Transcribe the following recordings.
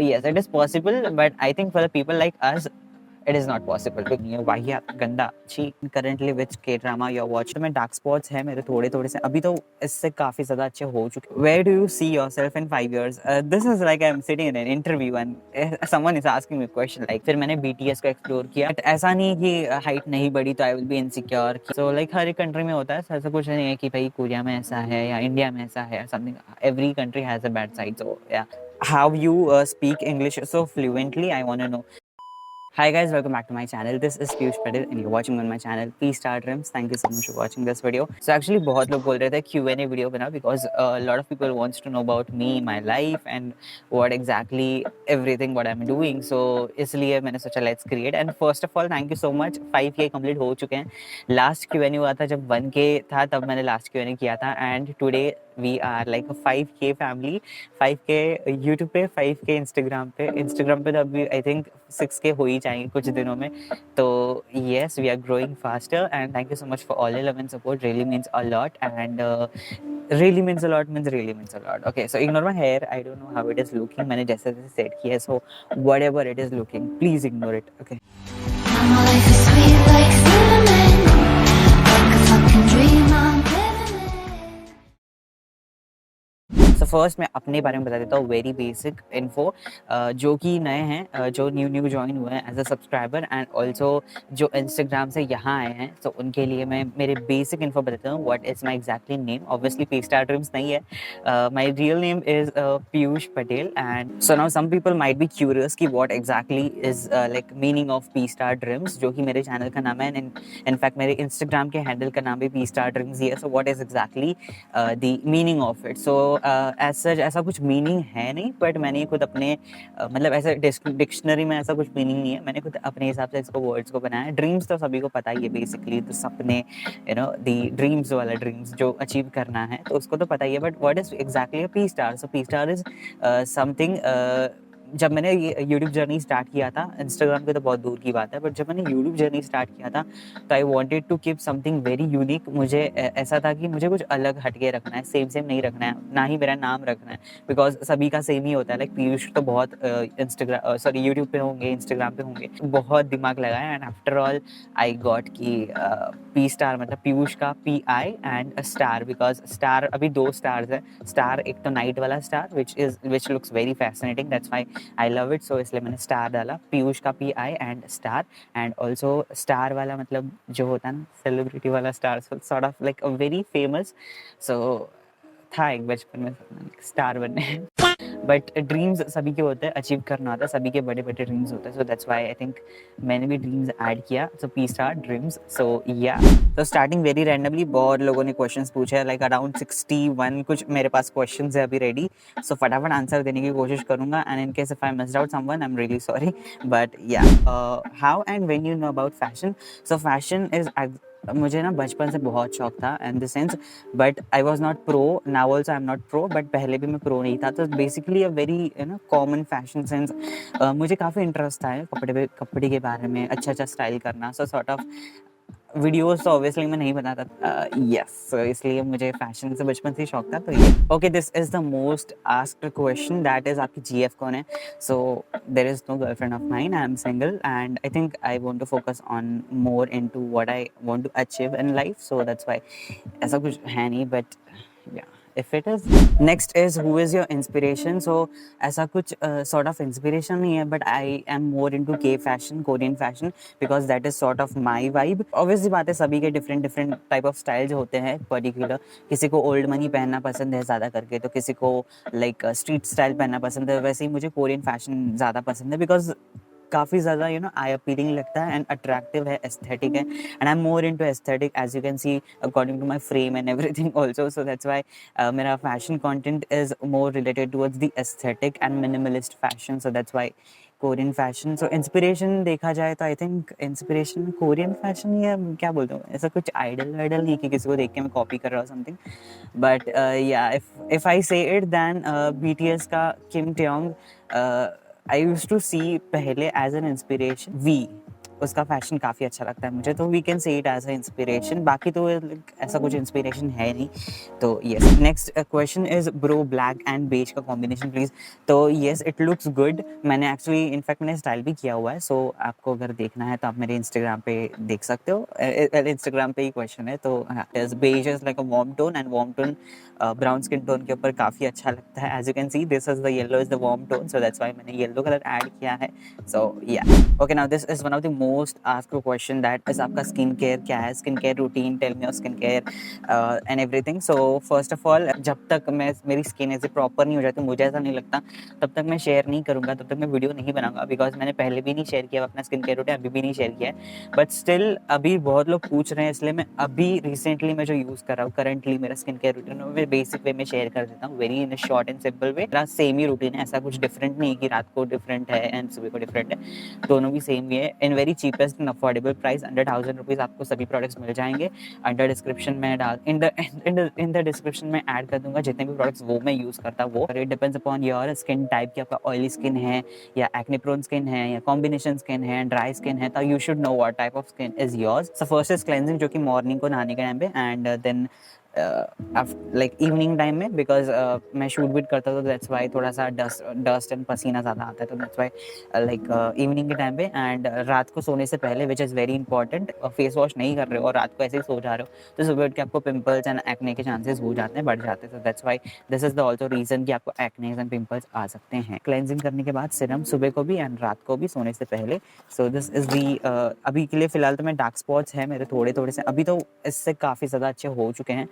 Yes, it is possible, but I think for the people like us, it is not possible. वाहियात गंदा छी currently which K drama you're watching. तो मैं dark spots है मेरे थोड़े थोड़े से, अभी तो इससे काफी ज्यादा अच्छे हो चुके. Where do you see yourself in 5 years? This is like I'm sitting in an interview and someone is asking me a question like. फिर मैंने BTS को explore किया. But ऐसा नहीं कि height नहीं बढ़ी तो I will be insecure. So like हर एक country में होता है, ऐसा कुछ नहीं है कि भाई कोरिया में ऐसा है या इंडिया में ऐसा है something. Every country has a bad side. So yeah. How you speak English so fluently? I want to know. Hi guys, welcome back to my channel. This is Piyush Patel and you're watching on my channel P-Star Dreams. Thank you so much for watching this video. So actually बहुत लोग बोल रहे थे Q&A video बना because a lot of people wants to know about me, my life and what exactly everything what I'm doing. So इसलिए मैंने सोचा let's create. And first of all, thank you so much. 5K complete हो चुके हैं. Last Q&A हुआ था जब 1K था, तब मैंने last Q&A किया था. And today we are like a 5K family. 5K YouTube पे, 5K Instagram पे तो अभी I think 6K हो ही जाएंगे कुछ दिनों में. तो yes, we are growing faster and thank you so much for all your love and support. Really means a lot and really means a lot means really means a lot. Okay, so ignore my hair. I don't know how it is looking. मैंने जैसे जैसे set किया है, so whatever it is looking, please ignore it. Okay. My life is sweet like cinnamon, like a fucking dream I'm living in. तो first मैं अपने बारे में बता देता हूँ, वेरी बेसिक इन्फो. जो कि नए हैं, जो न्यू ज्वाइन हुए हैं as a subscriber and also जो इंस्टाग्राम से यहाँ आए हैं, तो उनके लिए मैं मेरे बेसिक इन्फो बताता हूँ. What is my exactly name? Obviously P star dreams नहीं है. My real name is Piyush Patel. And so now some people might be curious कि what exactly is like meaning of P star dreams, जो कि मेरे channel का नाम है. In fact मेरे इंस्टाग्राम के हैंडल का नाम भी पी स्टार ड्रीम्स ही है. So what is exactly the meaning of it? So as such ऐसा कुछ मीनिंग है नहीं, बट मैंने खुद अपने मतलब ऐसे डिक्शनरी में ऐसा कुछ मीनिंग नहीं है. मैंने खुद अपने हिसाब से इसको वर्ड्स को बनाया. ड्रीम्स तो सभी को पता ही है बेसिकली, तो सपने, यू नो, दी ड्रीम्स वाला ड्रीम्स जो अचीव करना है, तो उसको तो पता ही है. But what is exactly a P star? So P star is something. जब मैंने ये यूट्यूब जर्नी स्टार्ट किया था, इंस्टाग्राम पे तो बहुत दूर की बात है, बट जब मैंने यूट्यूब जर्नी स्टार्ट किया था तो I wanted to keep something very unique. मुझे ऐसा था कि मुझे कुछ अलग हटके रखना है, सेम नहीं रखना है, ना ही मेरा नाम रखना है, बिकॉज सभी का सेम ही होता है. लाइक पीयूष तो बहुत इंस्टाग्राम सॉरी यूट्यूब पे होंगे, इंस्टाग्राम पे होंगे, बहुत दिमाग लगाया. And after all I got कि पी स्टार मतलब पीयूष का PI and star, because star अभी 2 स्टार्स है. स्टार एक तो नाइट वाला star which looks very fascinating, that's why I love it. So इसलिए मैंने स्टार डाला, पीयूष का PI and star. And also star वाला मतलब जो होता है ना सेलिब्रिटी वाला star, sort of like a very famous. So था एक बचपन में स्टार बनने. बट ड्रीम्स सभी के होते हैं, अचीव करना होता है, सभी के बड़े बड़े ड्रीम्स होते हैं. So that's why I think मैंने भी ड्रीम्स ऐड किया. सो पी स्टार ड्रीम्स. सो या तो स्टार्टिंग वेरी रैंडमली बहुत लोगों ने क्वेश्चंस पूछे हैं, लाइक अराउंड 61 कुछ मेरे पास क्वेश्चंस है अभी रेडी. सो फटाफट आंसर देने की कोशिश करूंगा. And in case if I missed out someone, I am really sorry. But या how and when you know about fashion? So fashion is, मुझे ना बचपन से बहुत शौक था in the sense, but I was not pro. Now also I am not pro, but पहले भी मैं प्रो नहीं था. तो basically a very you know common fashion sense. मुझे काफ़ी इंटरेस्ट था कपड़े के बारे में, अच्छा स्टाइल करना. सो सॉर्ट ऑफ वीडियोस तो ऑब्वियसली मैं नहीं बनाता. यस, इसलिए मुझे फैशन से बचपन से ही शौक था. तो ये okay, this is the most asked question, that is आपकी GF कौन है? So there is no girlfriend of mine, I am single and I think I want to focus on more into what I want to achieve in life. So that's why ऐसा कुछ है नहीं, but या if it is. Next is who is your inspiration? So ऐसा कुछ sort of inspiration नहीं है, but I am more into K fashion, Korean fashion, because that is sort of my vibe. Obviously बात है, सभी के different type of styles होते हैं particular. किसी को old money पहनना पसंद है ज़्यादा करके, तो किसी को like street style पहनना पसंद है. वैसे ही मुझे Korean fashion ज़्यादा पसंद है, because काफ़ी ज़्यादा यू नो आई अपीलिंग लगता है एंड अट्रैक्टिव है, एस्थेटिक है. And I am more into aesthetic, as you can see according to my frame and everything also. So that's why मेरा fashion content is more related towards the aesthetic and minimalist fashion. So that's why Korean fashion. So inspiration देखा जाए तो I think inspiration Korean fashion, या क्या बोलता हूँ, ऐसा कुछ आइडल नहीं कि किसी को देख के मैं कॉपी कर रहा हूँ समथिंग. बट या इफ आई से इट, देन BTS का किम Tong. I used to see पहले as an inspiration V. उसका फैशन काफ़ी अच्छा लगता है मुझे, तो we can say it as a inspiration. बाकी तो ऐसा कुछ इंस्पिरेशन है नहीं। तो yes, next question is bro black and beige का कॉम्बिनेशन प्लीज। तो यस, इट लुक्स गुड। मैंने एक्चुअली इनफैक्ट मैंने स्टाइल भी किया हुआ है, सो आपको अगर देखना है तो आप मेरे इंस्टाग्राम पे देख सकते हो। इंस्टाग्राम पे ही क्वेश्चन है। तो beige is like a warm tone, and warm tone brown skin tone के ऊपर काफ़ी अच्छा लगता है। As you can see this is the yellow is the warm tone, so that's why मैंने येलो कलर ऐड किया है। So yeah okay, now this is one of the most asked question, that is आपका skin care क्या है, skin care routine, tell me your skin care and everything. So first of all, जब तक मेरी skin ऐसे proper नहीं हो जाती, मुझे ऐसा नहीं लगता, तब तक मैं शेयर नहीं करूँगा, तब तक मैं वीडियो नहीं बनाऊंगा। बिकॉज मैंने पहले भी नहीं शेयर किया अपना स्किन केयर रूटीन, अभी भी नहीं शेयर किया है। बट स्टिल अभी बहुत लोग पूछ रहे हैं, इसलिए मैं अभी रिसेंटली मैं जो यूज़ कर रहा हूँ करंटली मेरा स्किन केयर रूटीन, वो बेसिक वे में शेयर कर देता हूँ, very in short and simple way. मेरा सेम ही रूटीन है, ऐसा कुछ डिफरेंट नहीं है कि रात को डिफरेंट है एंड सुबह को डिफरेंट है, दोनों भी सेम ही है। In very cheapest and affordable price, under 1000 rupees आपको सभी प्रोडक्ट्स मिल जाएंगे। अंडर डिस्क्रिप्शन में इन द डिस्क्रिप्शन में ऐड कर दूंगा जितने भी प्रोडक्ट्स वो मैं यूज़ करता हूँ। वो it depends upon your skin type, कि आपका ऑयली स्किन है या एक्ने प्रोन स्किन है या कॉम्बिनेशन स्किन है, ड्राई स्किन है, तो you should know what type of skin is yours. So first is cleansing, जो कि मॉर्निंग को नहाने के टाइम पे, and then like evening time में, बिकॉज मैं शूट वीट करता था, दैट्स वाई थोड़ा सा डस्ट एंड पसीना ज़्यादा आता है, तो दैट्स वाई लाइक इवनिंग के टाइम पे। एंड रात को सोने से पहले, which is very important, face wash नहीं कर रहे हो और रात को ऐसे ही सो जा रहे हो, तो सुबह उठ के आपको पिंपल्स एंड एक्ने के चांसेस हो जाते हैं, बढ़ जाते हैं। तो that's why this is the also reason कि आपको एक्ने एंड पिंपल्स आ सकते हैं। क्लेंजिंग करने के बाद सिरम सुबह को भी एंड रात को भी सोने से पहले। सो दिस इज दी अभी के लिए फिलहाल तो मैं डार्क स्पॉट्स हैं मेरे थोड़े थोड़े से, अभी तो इससे काफ़ी ज़्यादा अच्छे हो चुके हैं।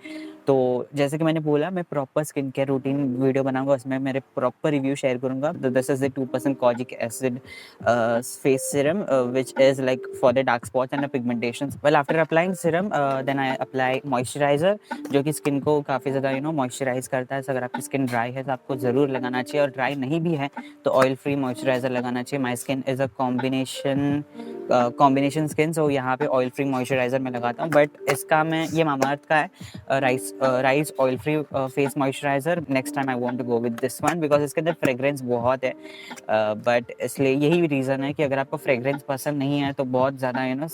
तो जैसे कि मैंने बोला, मैं proper skin care routine video बनाऊंगा, उसमें मेरे प्रॉपर रिव्यू शेयर करूंगा। This is the 2% kojic acid face serum which is like for the dark spots and the pigmentations. Well, after applying serum, then I apply moisturizer, जो कि skin को काफ़ी ज़्यादा moisturise करता है। so अगर आपकी स्किन ड्राई है तो आपको ज़रूर लगाना चाहिए, और ड्राई नहीं भी है तो ऑयल फ्री मॉइस्चराइजर लगाना चाहिए। My skin is a combination skin, so यहाँ पे ऑयल फ्री मॉइस्चराइजर मैं लगाता हूँ। बट इसका मैं ये मामाअर्थ का है, rice oil free face moisturiser. Next time I want to go with this one, because इसके अंदर फ्रेग्रेंस बहुत है। बट इसलिए यही रीज़न है कि अगर आपको फ्रेग्रेंस पसंद नहीं है तो बहुत ज़्यादा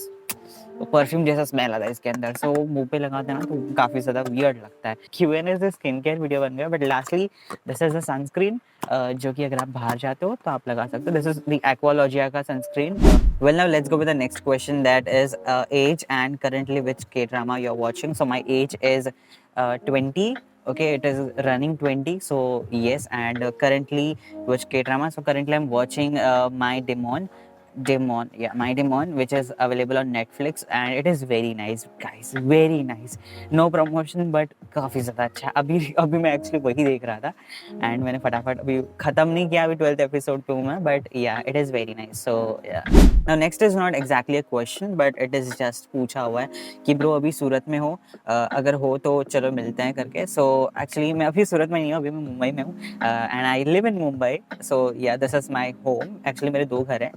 परफ्यूम जैसा स्मेल आता है इसके अंदर, सो मुंह पे लगाते हैं ना तो काफ़ी ज़्यादा वियर्ड लगता है। Q&A से स्किन केयर वीडियो बन गया, but lastly this is the sunscreen, जो कि अगर आप बाहर जाते हो तो आप लगा सकते हो। दिस इज द एक्वालॉजिया का sunscreen. Well, now let's go with the next question, that is age and currently which K drama you are watching. So my age is 20. Okay, it is running 20. So yes, and currently which K-drama? So currently I'm watching My Demon, which is available on Netflix, and it is very nice, guys, very nice. No promotion, but काफ़ी ज़्यादा अच्छा है। अभी मैं actually वही देख रहा था, एंड मैंने फटाफट अभी ख़त्म नहीं किया, अभी 12th एपिसोड पे हूँ मैं, बट या इट इज़ वेरी नाइस। सो या now next is not exactly a question, but it is just पूछा हुआ है कि ब्रो अभी सूरत में हो, अगर हो तो चलो मिलते हैं करके। सो एक्चुअली मैं अभी सूरत में नहीं हूँ, अभी मैं मुंबई में हूँ, and I live in Mumbai. So yeah this is my home. Actually मेरे 2 घर हैं,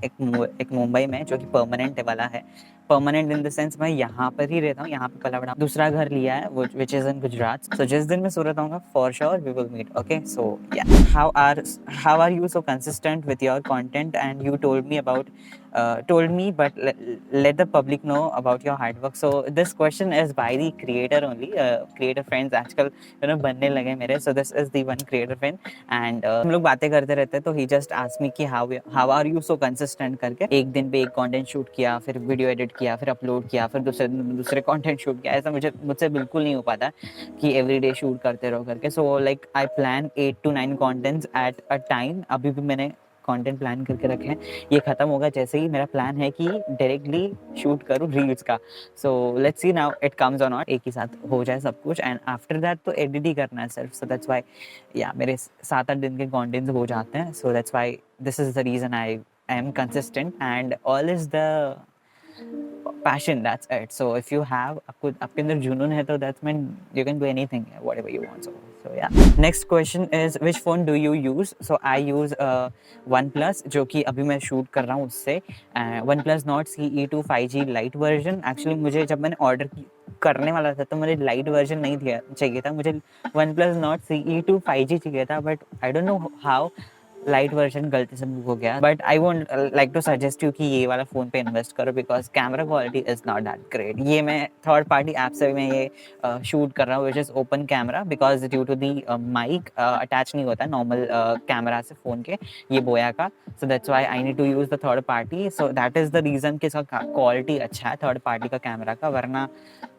एक मुंबई में जो कि परमानेंट वाला है, परमानेंट इन द सेंस मैं यहाँ पर ही रहता हूँ, यहाँ पे पला बड़ा। दूसरा घर लिया है विच इज़ इन गुजरात। सो जिस दिन मैं सूरत आऊँगा, for sure we will meet. Okay, so yeah how are you so consistent with your content, and you told me, but let the public know about your hard work. So this question is by the creator only. Creator friends आजकल बनने लगे मेरे। So this is the one creator friend, and हम लोग बातें करते रहते हैं, तो he just asked me कि how are you so consistent करके। एक दिन पे एक कंटेंट शूट किया, फिर वीडियो एडिट किया, फिर अपलोड किया, फिर दूसरे कंटेंट शूट किया। ऐसा मुझसे बिल्कुल नहीं हो पाता कि एवरीडे शूट करते रहो करके। सो like I plan 8 to 9 contents at a time. अभी भी मैंने कंटेंट प्लान करके रखे हैं, ये खत्म होगा जैसे ही मेरा प्लान है कि डायरेक्टली शूट करूँ रील्स का। So let's see now it comes और नॉट, एक ही साथ हो जाए सब कुछ, एंड आफ्टर दैट तो एडिट ही करना है सिर्फ। सो दैट्स वाई या मेरे 7-8 दिन के कंटेंट्स हो जाते हैं। So that's why this is the reason I am consistent, and all is the passion, that's it. So if you have आपके अंदर जुनून है तो that's mean you can do anything, whatever you want. So yeah, next question is which phone do you use? So I use OnePlus, जो कि अभी मैं shoot कर रहा हूँ उससे, OnePlus Nord CE2 5G light version. Actually मुझे जब मैंने ऑर्डर करने वाला था तो मुझे लाइट वर्जन नहीं चाहिए था, मुझे OnePlus Nord CE2 5G चाहिए था, but I don't know how lite version गलती से बुक हो गया, but I won't like to suggest you कि ये वाला फ़ोन पे इन्वेस्ट करो because camera quality is not that great. ये मैं थर्ड पार्टी ऐप से मैं ये शूट कर रहा हूँ which is open camera because due to the mic attach नहीं होता नॉर्मल कैमरा से फ़ोन के, ये बोया का, so that's why I need to use the third party. So that is the reason कि इसका क्वालिटी अच्छा है थर्ड पार्टी का कैमरा का, वरना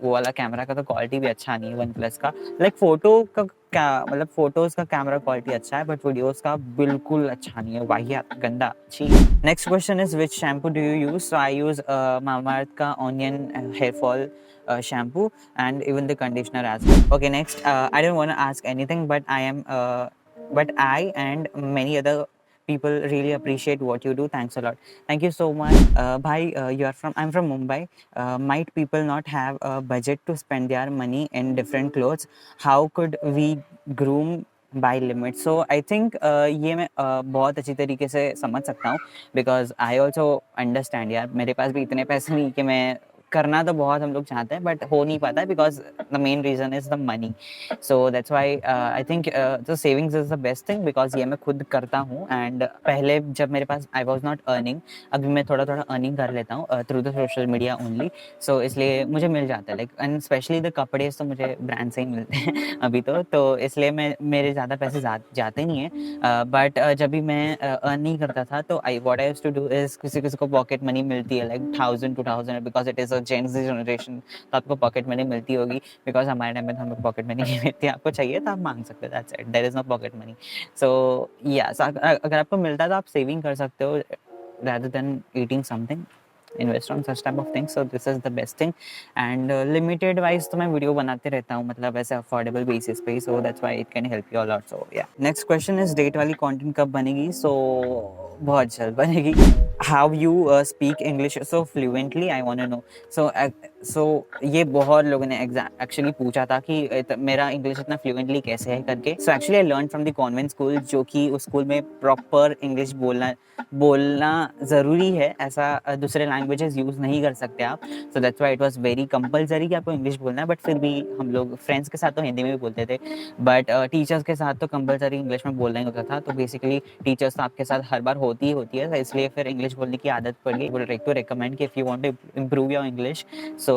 वो वाला कैमरा का तो क्वालिटी भी अच्छा नहीं है वन प्लस का। लाइक फोटो का क्या मतलब फोटोज का कैमरा क्वालिटी अच्छा है बट वीडियोस का बिल्कुल अच्छा नहीं है, वाहियात गंदा छी। Next question is which shampoo do you use? So I use Mamaearth का onion hair fall shampoo and even the conditioner as well. Okay, next, I don't want to ask anything, but I and many other people really appreciate what you do. Thanks a lot. Thank you so much. Bhai, I'm from Mumbai. Might people not have a budget to spend their money in different clothes? How could we groom by limit? So I think ये मैं बहुत अच्छी तरीके से समझ सकता हूँ because I also understand यार, मेरे पास भी इतने पैसे नहीं कि मैं करना तो बहुत हम लोग चाहते हैं बट हो नहीं पाता है because the main reason is the money. So that's why I think the savings is the best thing because ये मैं खुद करता हूँ एंड पहले जब मेरे पास आई वॉज नॉट अर्निंग, अभी मैं थोड़ा थोड़ा अर्निंग कर लेता हूँ through the social media only. So इसलिए मुझे मिल जाता है लाइक एंड स्पेशली द कपड़े तो मुझे ब्रांड से ही मिलते हैं अभी तो इसलिए मैं मेरे ज़्यादा पैसे जाते नहीं हैं। बट जब भी मैं अर्न नहीं करता था तो I what I used to do is किसी किसी को पॉकेट मनी मिलती है like 1000-2000 because it is gen Z generation, तो आपको पॉकेट मनी मिलती होगी बिकॉज हमारे टाइम में तो हमें पॉकेट मनी नहीं मिलती। आपको चाहिए तो आप मांग सकते हो, that's it, there is no pocket money. So yeah अगर आपको मिलता है तो आप सेविंग कर सकते हो rather than eating something, invest on such type of things. So this is the best thing and limited wise तो मैं वीडियो बनाते रहता हूँ मतलब ऐसे अफोर्डेबल बेसिस पे, so that's why it can help you a lot. So yeah, next question is date वाली content कब बनेगी? So बहुत जल्द बनेगी। How you speak English so fluently? I want to know. So ये बहुत लोगों ने एक्चुअली पूछा था कि मेरा इंग्लिश इतना फ्लुएंटली कैसे है करके। So actually I learn from the convent school, जो कि उस स्कूल में प्रॉपर इंग्लिश बोलना ज़रूरी है, ऐसा दूसरे लैंग्वेजेस यूज़ नहीं कर सकते आप। सो that's why it was very compulsory कि आपको इंग्लिश बोलना है, बट फिर भी हम लोग फ्रेंड्स के साथ तो हिंदी में भी बोलते थे बट टीचर्स के साथ तो कंपलसरी इंग्लिश में बोलना ही होता था। तो बेसिकली टीचर्स तो आपके साथ हर बार होती ही होती है, इसलिए फिर इंग्लिश बोलने की आदत पड़ गई। वुड लाइक टू रिकमेंड कि if you want to improve your English, so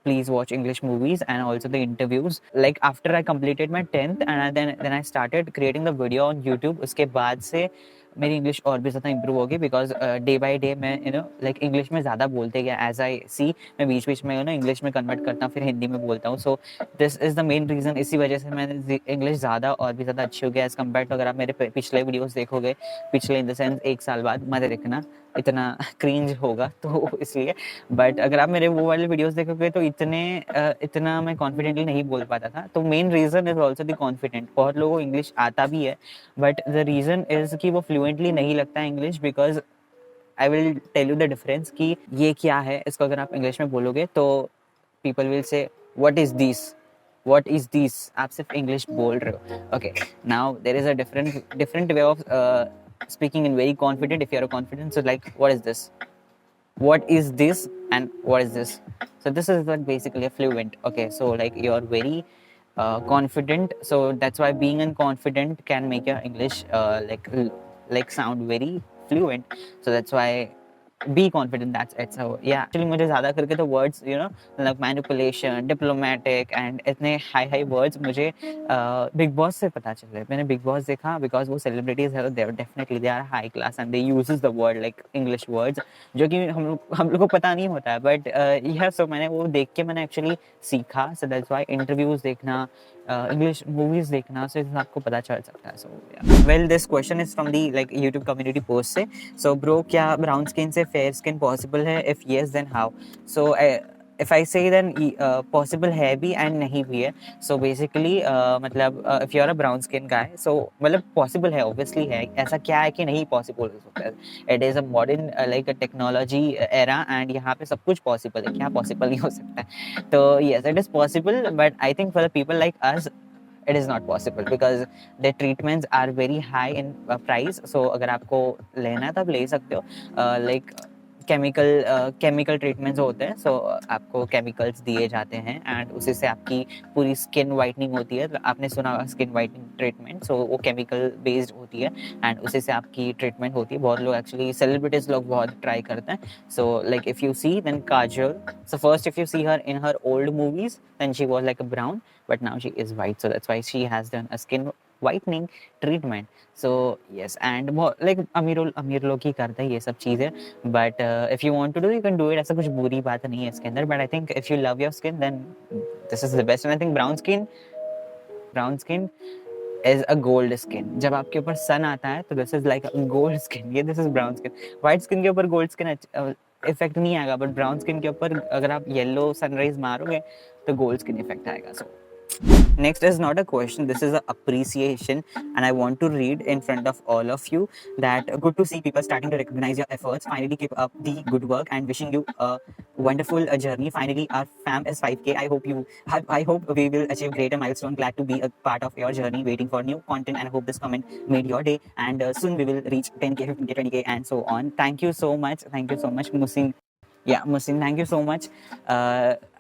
please watch English movies and also the interviews. Like after I completed my 10th and then I started creating the video on YouTube, उसके बाद से मेरी English और भी ज़्यादा improve होगी because day by day मैं like English में ज़्यादा बोलते गया एज आई सी, मैं बीच बीच में इंग्लिश में कन्वर्ट करता हूँ फिर हिंदी में बोलता हूँ। So this is the main reason, इसी वजह से मैंने इंग्लिश ज़्यादा और भी ज़्यादा अच्छी हो गया एज़ कम्पेयर टू अगर आप मेरे पिछले वीडियोज़ देखोगे, पिछले इन द सेंस 1 साल बाद मत देखना, इतना क्रिंज होगा तो इसलिए। बट अगर आप मेरे वो वाले वीडियोस देखोगे तो इतना मैं कॉन्फिडेंटली नहीं बोल पाता था। तो main reason is also the confident. बहुत लोगों को इंग्लिश आता भी है बट द रीज़न इज़ कि वो फ्लुएंटली नहीं लगता है English because I will tell you the difference कि ये क्या है। इसको अगर आप इंग्लिश में बोलोगे तो people will say what is this, आप सिर्फ इंग्लिश बोल रहे हो। Okay, now there is a different way of speaking in very confident. If you're confident, so like what is this and what is this? So this is like basically a fluent. Okay, so like you're very confident, so that's why being confident can make your English like sound very fluent. So that's why be confident, that's it. So yeah, actually मुझे ज़्यादा करके तो words like manipulation, diplomatic and इतने high words मुझे बिग बॉस से पता चले। मैंने बिग बॉस देखा बिकॉज वो सेलिब्रिटीज़ है, they definitely they are high class and they uses the word like English words, जो कि हम लोग को पता नहीं होता है बट यह सो मैंने वो देख के मैंने एक्चुअली सीखा। सो दैट्स व्हाई इंटरव्यूज़ देखना, इंग्लिश मूवीज़ देखना, सो इससे आपको पता चल सकता है। So well this question is from the like YouTube community post से। सो ब्रो, क्या ब्राउन स्किन से फेयर स्किन पॉसिबल है? If yes then how? So if I say then possible है भी and नहीं भी है। So basically मतलब if you're a brown skin guy, so मतलब possible है, obviously है। ऐसा क्या है कि नहीं possible हो सकता है? It is a modern like a technology era and यहाँ पे सब कुछ possible है, क्या possible नहीं हो सकता है? तो yes, it is possible, but I think for the people like us it is not possible because the treatments are very high in price. So अगर आपको लेना है तो आप ले सकते हो। like केमिकल ट्रीटमेंट्स होते हैं, सो आपको केमिकल्स दिए जाते हैं एंड उसी से आपकी पूरी स्किन वाइटनिंग होती है। आपने सुना होगा स्किन वाइटनिंग ट्रीटमेंट, सो वो केमिकल बेस्ड होती है एंड उसी से आपकी ट्रीटमेंट होती है। बहुत लोग एक्चुअली सेलिब्रिटीज लोग बहुत ट्राई करते हैं। So like if you see then kajal, so first if you see her in her old movies then she was like a brown, but now she is white, so that's why she has done a skin whitening treatment. So yes, and like अमीर लोग ही करते हैं ये सब चीज़ें, but if you want to do you can do it, ऐसा कुछ बुरी बात नहीं है इसके अंदर, but I think if you love your skin then this is the best. And I think brown skin is a gold skin. जब आपके ऊपर सन आता है तो this is like a gold skin, ये this is brown skin. white skin के ऊपर gold skin effect नहीं आएगा, बट ब्राउन स्किन के ऊपर अगर आप येलो सनराइज मारोगे तो गोल्ड स्किन इफेक्ट आएगा। सो next is not a question, this is a appreciation, and I want to read in front of all of you that good to see people starting to recognize your efforts. Finally keep up the good work and wishing you a wonderful journey. Finally our fam is 5k. I hope we will achieve greater milestone. Glad to be a part of your journey, waiting for new content, and I hope this comment made your day, and soon we will reach 10k, 15k, 20k and so on. Thank you so much Musin. Muslim, thank you so much.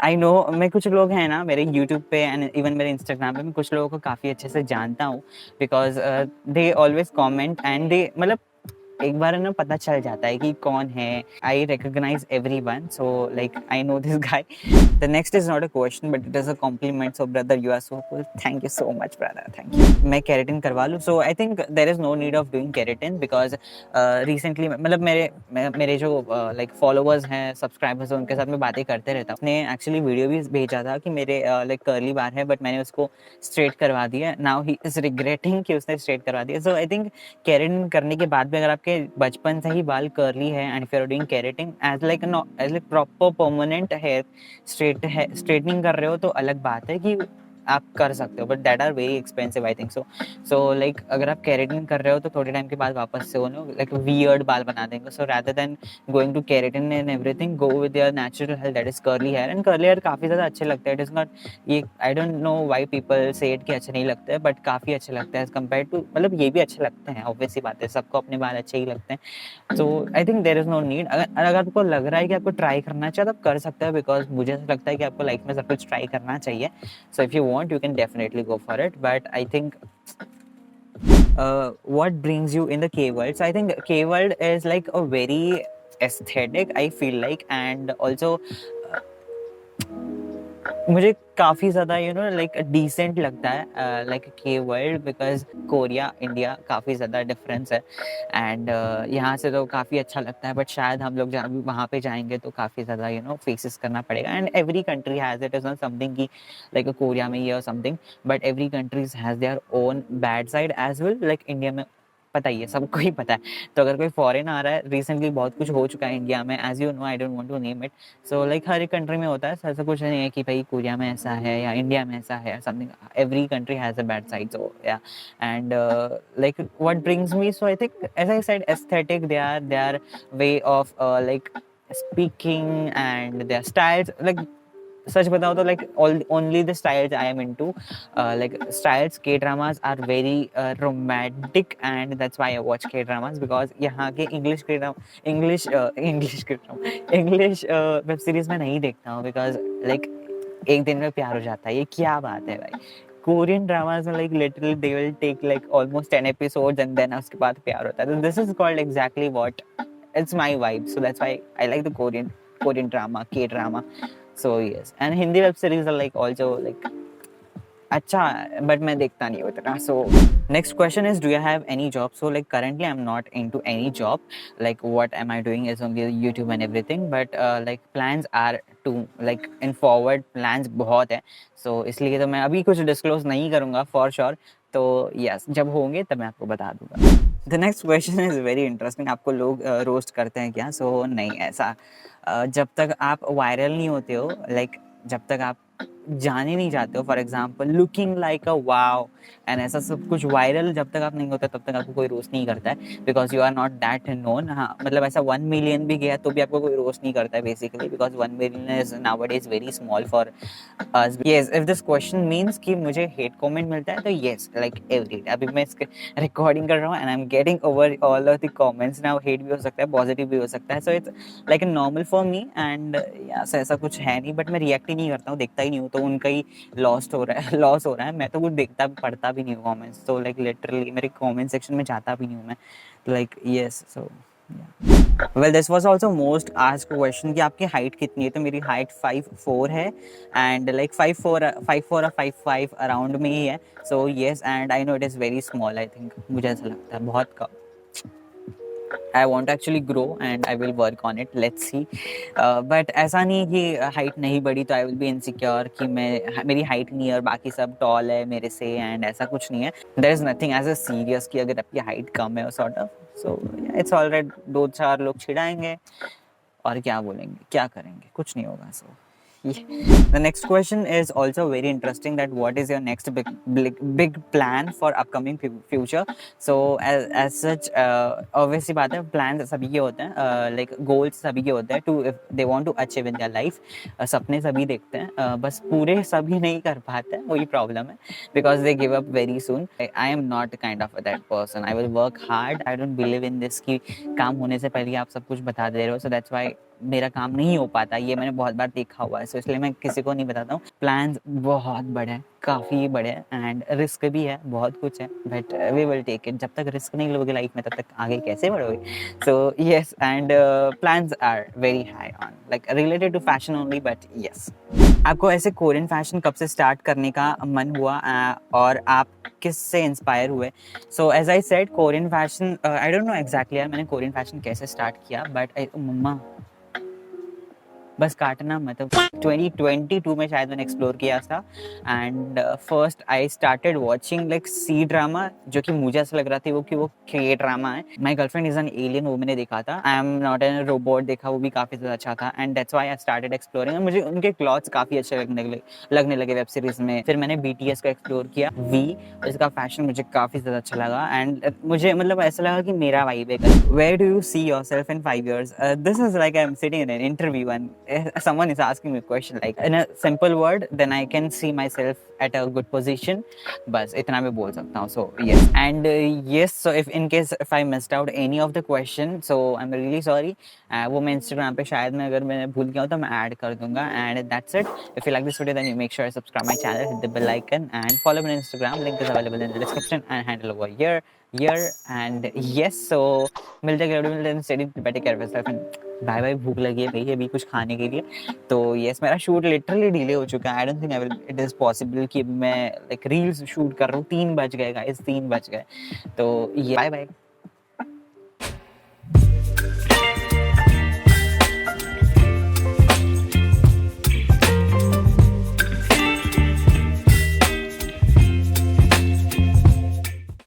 I know मैं कुछ लोग हैं ना मेरे YouTube पे and even मेरे Instagram पे, मैं कुछ लोगों को काफ़ी अच्छे से जानता हूँ because they always comment and they मतलब एक बार ना पता चल जाता है कि कौन है। I recognise everyone, so like I know this guy. The next is not a question but it is a compliment, so brother you are so cool, thank you so much brother, thank you. मैं keratin करवा लूँ, so I think there is no need of doing keratin because recently मतलब मेरे जो like followers हैं, subscribers हैं, उनके साथ मैं बातें करते रहता हूँ। उसने एक्चुअली वीडियो भी भेजा था कि मेरे लाइक कर्ली बार है, बट मैंने उसको स्ट्रेट करवा दिया। नाउ ही इज रिग्रेटिंग कि उसने स्ट्रेट करवा दिया। सो आई थिंक केराटिन करने के बाद भी अगर आपके बचपन से ही बाल कर्ली है and if you are doing keratin as like proper permanent hair straightening कर रहे हो तो अलग बात है कि आप कर सकते हो, but that are very expensive I think so like अगर आप केराटिन कर रहे हो तो थोड़े टाइम के बाद वापस से लाइक वियर्ड बाल बना देंगे। So rather than going to keratin and everything, go with your natural hair that is curly hair. And curly hair काफ़ी ज़्यादा अच्छे लगते हैं। इट इज़ नॉट ये I don't know why people say it कि अच्छे नहीं लगते हैं, बट काफ़ी अच्छे लगते हैं एज कम्पेयर टू, मतलब ये भी अच्छे लगते हैं, ऑब्वियसली बात है, सबको अपने बाल अच्छे ही लगते हैं। So I think there is no need. अगर आपको लग रहा है कि आपको ट्राई करना चाहिए तो आप कर सकते हो, बिकॉज मुझे ऐसा लगता है कि आपको लाइफ में सब कुछ ट्राई करना चाहिए। So if you want you can definitely go for it, but I think what brings you in the K world? So I think K world is like a very aesthetic, I feel like, and also मुझे काफ़ी ज़्यादा like decent लगता है like के world, because Korea India काफ़ी ज़्यादा difference है and यहाँ से तो काफ़ी अच्छा लगता है, बट शायद हम लोग जब वहाँ पे जाएंगे तो काफ़ी ज़्यादा फेसेस करना पड़ेगा। And every country has it, is not something कि लाइक कोरिया में ये और something, but every countries has their own bad side as well. Like India में पता ही है, सबको ही पता है। तो अगर कोई फॉरेन आ रहा है, रिसेंटली बहुत कुछ हो चुका है इंडिया में, as you know, I don't want to name it. So like हर एक कंट्री में होता है, ऐसा कुछ नहीं है कि भाई कोरिया में ऐसा है या इंडिया में ऐसा है something. Every country has a bad side, so yeah and like what brings me, so I think as I said aesthetic, they are way of like speaking and their styles. Like सच बताओ तो like only the styles I am into, like styles K dramas are very romantic, and that's why I watch K dramas, because यहाँ के English web series में नहीं देखता हूँ, because like एक दिन में प्यार हो जाता है, ये क्या बात है भाई। कोरियन ड्रामाज में like literally they will take like almost 10 episodes and then उसके बाद प्यार होता है। This is called exactly what it's my vibe, so that's why I like the Korean drama, K drama. So yes, and Hindi web series are like also like अच्छा, but मैं देखता नहीं उतना। So next question is, do you have any job? So like currently I'm not into any job, like what am I doing is only YouTube and everything, but like plans are to like in forward plans बहुत है, so इसलिए तो मैं अभी कुछ disclose नहीं करूँगा for sure। तो yes, जब होंगे तब मैं आपको बता दूँगा। The next question is very interesting, आपको लोग रोस्ट करते हैं क्या? So नहीं, ऐसा जब तक आप वायरल नहीं होते हो, like जब तक आप जाने नहीं जाते हो, for example looking like a wow and ऐसा सब कुछ वायरल जब तक आप नहीं होते तब तक आपको कोई रोस्ट नहीं करता है, because you are not that known. हाँ मतलब ऐसा 1 मिलियन भी गया तो भी आपको कोई रोस्ट नहीं करता है basically, because 1 million is nowadays very small for us. Yes, if this question means कि मुझे हेट कमेंट मिलता है तो यस, लाइक एवरी डे। अभी मैं इसके रिकॉर्डिंग कर रहा हूँ and I am getting over all of the comments now. Hate भी हो सकता है, पॉजिटिव भी हो सकता है, so it's like a normal for me and yes, ऐसा कुछ है नहीं, बट मैं रिएक्ट ही नहीं करता हूँ, देखता ही नहीं हूँ, तो उनका ही लॉस्ट हो रहा है लॉस हो रहा है। मैं तो कुछ देखता पढ़ता भी नहीं हूँ कमेंट्स, तो लाइक लिटरली मेरे कमेंट सेक्शन में जाता भी नहीं हूँ मैं, like yes. So well this was also most asked question कि आपकी हाइट कितनी है, तो मेरी हाइट 5'4" है एंड लाइक 5'4" और 5'5" अराउंड में ही है। So yes, and I know it is very small, I think, मुझे ऐसा लगता है बहुत कम। I want actually grow and I will work on it, let's see. But ऐसा नहीं कि हाइट नहीं बढ़ी तो आई विल बी इनसिक्योर कि मेरी हाइट नहीं है और बाकी सब टॉल है मेरे से, एंड ऐसा कुछ नहीं है। There is nothing as a serious कि अगर आपकी हाइट कम है sort of, so it's alright. 2-4 लोग चिढ़ाएंगे और क्या बोलेंगे, क्या करेंगे, कुछ नहीं होगा। सो the next question is also very interesting, that what is your next big plan for upcoming future? So as such obviously बात है, plans सभी के होते हैं, like goals सभी के होते हैं to if they want to achieve in their life। सपने सभी देखते हैं, बस पूरे सभी नहीं कर पाते हैं, वही प्रॉब्लम है, because they give up very soon। I am not kind of that person, I will work hard, I don't believe in this कि काम होने से पहले आप सब कुछ बता दे रहे हो, so that's why मेरा काम नहीं हो पाता, ये मैंने बहुत बार देखा हुआ है, सो इसलिए मैं किसी को नहीं बताता हूँ। प्लान्स बहुत बड़े हैं, काफ़ी बड़े हैं, एंड रिस्क भी है, बहुत कुछ है, but we will take it. जब तक रिस्क नहीं लोगे लाइफ में तब तक आगे कैसे बढ़ोगे? So yes, and plans are very high on like related to fashion only, but yes. आपको ऐसे कोरियन फैशन कब से स्टार्ट करने का मन हुआ, और आप किससे इंस्पायर हुए? So as I said, Korean fashion, I don't know exactly यार मैंने कोरियन फैशन कैसे स्टार्ट किया, बट मम्मा बस काटना, मतलब 2022 में शायद मैंने एक्सप्लोर किया था। And first I started watching like C drama, जो कि मुझे ऐसा लग रहा था वो कि वो के ड्रामा है। My girlfriend is an alien, वो मैंने देखा था। आई एम नॉट एन रोबोट देखा, वो भी काफ़ी ज़्यादा अच्छा था, and that's why I started exploring. मुझे उनके क्लॉथ्स काफ़ी अच्छे लगने लगे वेब सीरीज में। फिर मैंने BTS को एक्सप्लोर किया, वी, उसका फैशन मुझे काफ़ी ज़्यादा अच्छा लगा, एंड मुझे मतलब ऐसा लगा कि मेरा वाइब है। Where do you see yourself in 5 years? This is like I'm sitting in an interview and someone is asking me a question like in a simple word, then I can see myself at a good position. बस इतना मैं बोल सकता हूँ। So yes, and yes, so if in case if I missed out any of the question, so I'm really sorry. वो मैं Instagram पे शायद मैं अगर मैं भूल गया हूँ तो मैं ऐड कर दूंगा, and that's it. If you like this video, then you make sure to subscribe my channel, hit the bell icon, and follow me on Instagram. Link is available in the description and handle over here. And yes, so मिलते हैं study बैठे कर bye bye. भूख लगी है भाई अभी कुछ खाने के लिए, तो यस, मेरा शूट लिटरली डिले हो चुका है। I don't think I will it is possible कि मैं लाइक रील्स शूट कर रहा हूँ। 3 बज गए गाइस, 3 बज गए, तो ये बाय बाय।